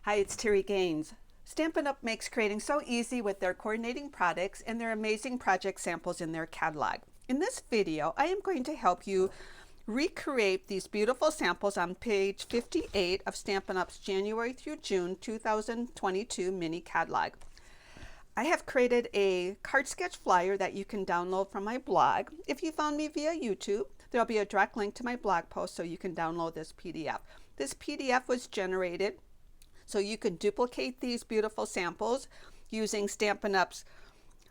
Hi, it's Terry Gaines. Stampin' Up! Makes creating so easy with their coordinating products and their amazing project samples in their catalog. In this video, I am going to help you recreate these beautiful samples on page 58 of Stampin' Up's January through June 2022 mini catalog. I have created a card sketch flyer that you can download from my blog. If you found me via YouTube, there'll be a direct link to my blog post so you can download this PDF. This PDF was generated so you can duplicate these beautiful samples using Stampin' Up's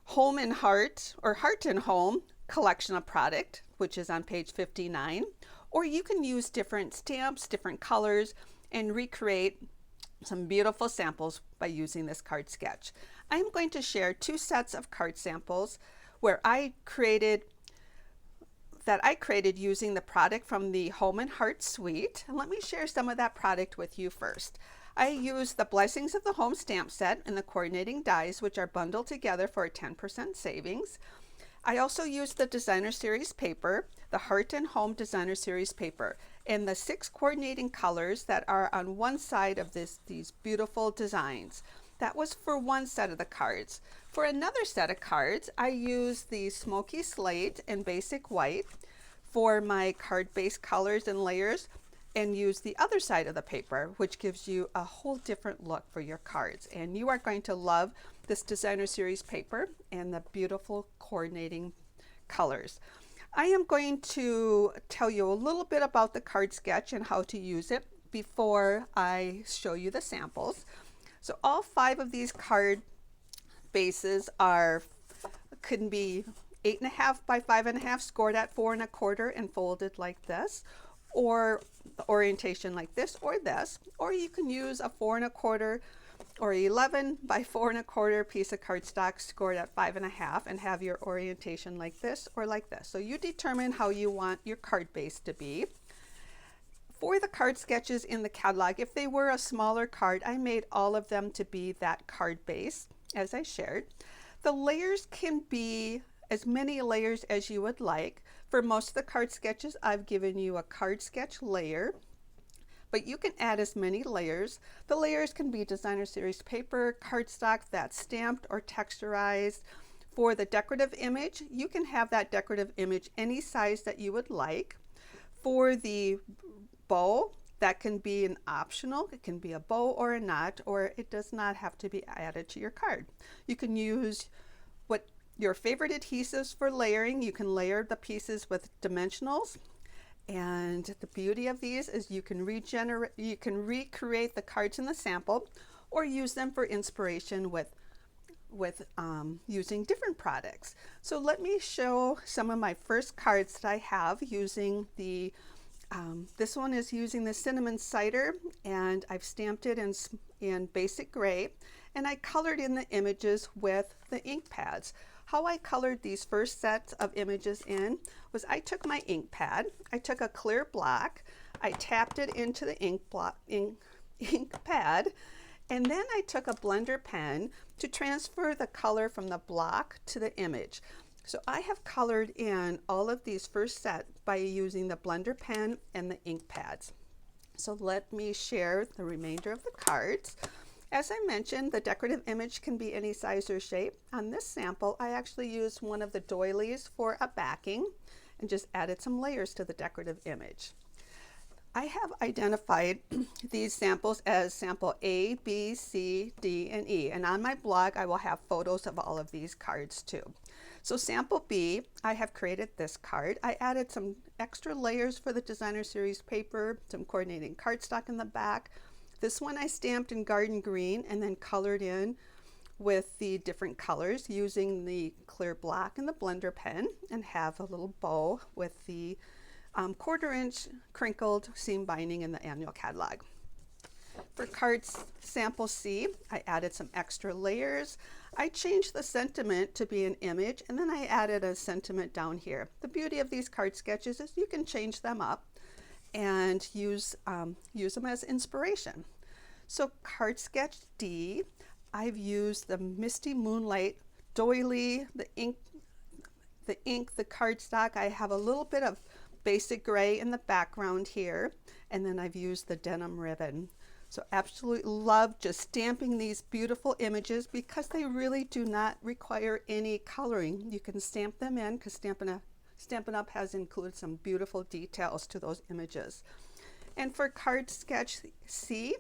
Home and Heart or Heart and Home collection of product, which is on page 59. Or you can use different stamps, different colors, and recreate some beautiful samples by using this card sketch. I'm going to share two sets of card samples where I created using the product from the Home and Heart suite. And let me share some of that product with you first. I used the Blessings of the Home stamp set and the coordinating dies, which are bundled together for a 10% savings. I also used the Designer Series paper, the Heart and Home Designer Series paper, and the 6 coordinating colors that are on one side of these beautiful designs. That was for one set of the cards. For another set of cards, I used the Smoky Slate and Basic White for my Cardbase colors and layers, and use the other side of the paper, which gives you a whole different look for your cards. And you are going to love this Designer Series paper and the beautiful coordinating colors. I am going to tell you a little bit about the card sketch and how to use it before I show you the samples. So all 5 of these card bases can be 8.5 by 5.5, scored at 4 1/4 and folded like this, or the orientation like this or this, or you can use a 4 1/4 or 11 by 4 1/4 piece of cardstock scored at 5.5 and have your orientation like this or like this. So you determine how you want your card base to be. For the card sketches in the catalog, if they were a smaller card, I made all of them to be that card base as I shared. The layers can be as many layers as you would like. For most of the card sketches, I've given you a card sketch layer, but you can add as many layers. The layers can be Designer Series paper, cardstock that's stamped or texturized. For the decorative image, you can have that decorative image any size that you would like. For the bow, that can be an optional. It can be a bow or a knot, or it does not have to be added to your card. You can use your favorite adhesives for layering. You can layer the pieces with dimensionals, and the beauty of these is you can recreate the cards in the sample or use them for inspiration with using different products. So let me show some of my first cards that I have using the this one is using the cinnamon cider, and I've stamped it in basic gray, and I colored in the images with the ink pads. How I colored these first sets of images in was I took my ink pad, I took a clear block, I tapped it into the ink pad, and then I took a blender pen to transfer the color from the block to the image. So I have colored in all of these first set by using the blender pen and the ink pads. So let me share the remainder of the cards. As I mentioned, the decorative image can be any size or shape. On this sample, I actually used one of the doilies for a backing and just added some layers to the decorative image. I have identified these samples as sample A, B, C, D, and E, and on my blog I will have photos of all of these cards too. So sample B, I have created this card. I added some extra layers for the Designer Series paper, some coordinating cardstock in the back. This one I stamped in garden green and then colored in with the different colors using the clear block and the blender pen, and have a little bow with the 1/4 inch crinkled seam binding in the annual catalog. For cards sample C, I added some extra layers. I changed the sentiment to be an image, and then I added a sentiment down here. The beauty of these card sketches is you can change them up and use them as inspiration. So card sketch D, I've used the Misty Moonlight doily, the ink, the cardstock. I have a little bit of basic gray in the background here, and then I've used the denim ribbon So absolutely love just stamping these beautiful images because they really do not require any coloring. You can stamp them in because Stampin' Up has included some beautiful details to those images. And for card sketch C,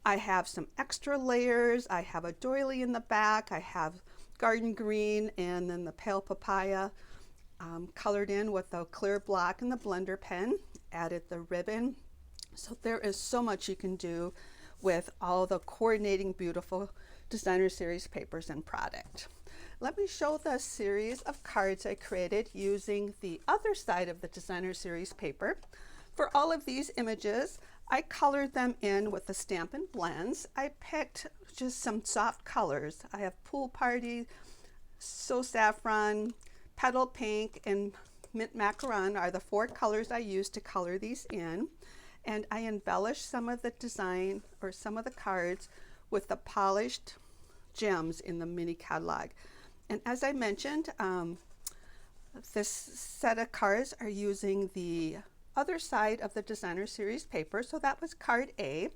I have some extra layers. I have a doily in the back. I have garden green and then the pale papaya colored in with the clear block and the blender pen. Added the ribbon. So there is so much you can do with all the coordinating beautiful designer series papers and product. Let me show the series of cards I created using the other side of the designer series paper. For all of these images, I colored them in with the Stampin' Blends. I picked just some soft colors. I have Pool Party, So Saffron, Petal Pink, and Mint Macaron are the 4 colors I used to color these in. And I embellished some of the design or some of the cards with the polished gems in the mini catalog. And as I mentioned, this set of cards are using the other side of the designer series paper. So that was card A.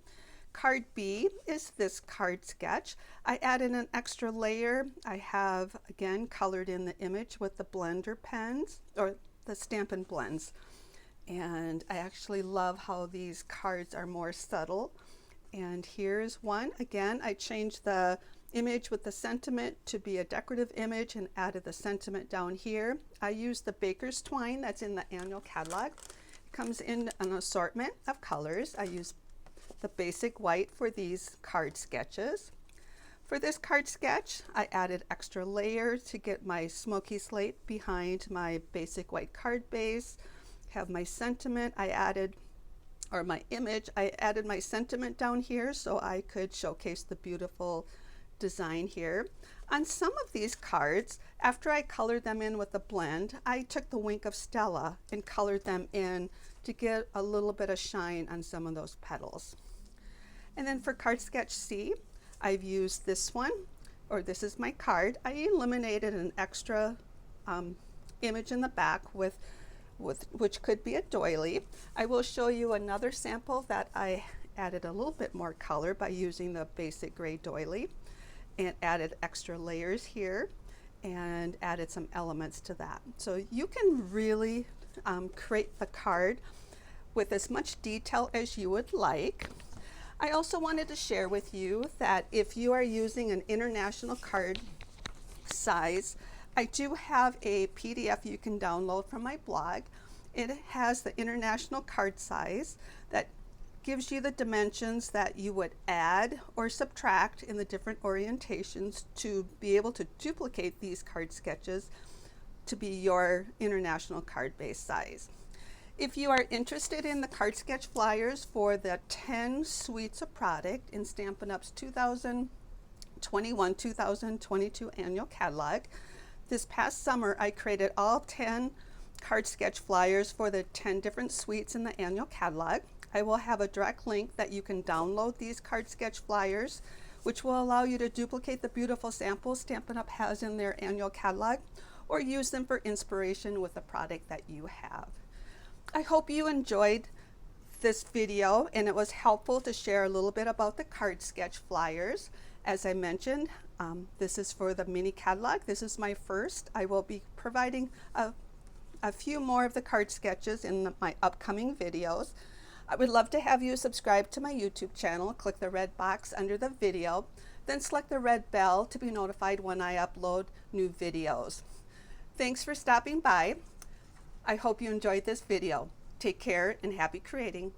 Card B is this card sketch. I added an extra layer. I have again colored in the image with the blender pens or the Stampin' Blends. And I actually love how these cards are more subtle. And here's one. Again, I changed the image with the sentiment to be a decorative image and added the sentiment down here. I used the baker's twine that's in the annual catalog. It comes in an assortment of colors. I used the basic white for these card sketches. For this card sketch, I added extra layers to get my smoky slate behind my basic white card base. Have my sentiment, I added my sentiment down here so I could showcase the beautiful design here. On some of these cards, after I colored them in with the blend, I took the Wink of Stella and colored them in to get a little bit of shine on some of those petals. And then for card sketch C, I've used this one, or this is my card. I eliminated an extra image in the back which could be a doily. I will show you another sample that I added a little bit more color by using the basic gray doily and added extra layers here and added some elements to that. So you can really create the card with as much detail as you would like. I also wanted to share with you that if you are using an international card size, I do have a PDF you can download from my blog. It has the international card size that gives you the dimensions that you would add or subtract in the different orientations to be able to duplicate these card sketches to be your international card base size. If you are interested in the card sketch flyers for the 10 suites of product in Stampin' Up's 2021-2022 annual catalog, this past summer, I created all 10 card sketch flyers for the 10 different suites in the annual catalog. I will have a direct link that you can download these card sketch flyers, which will allow you to duplicate the beautiful samples Stampin' Up has in their annual catalog, or use them for inspiration with the product that you have. I hope you enjoyed this video and it was helpful to share a little bit about the card sketch flyers. As I mentioned, this is for the mini catalog. This is my first. I will be providing a few more of the card sketches in my upcoming videos. I would love to have you subscribe to my YouTube channel. Click the red box under the video, then select the red bell to be notified when I upload new videos. Thanks for stopping by. I hope you enjoyed this video. Take care and happy creating.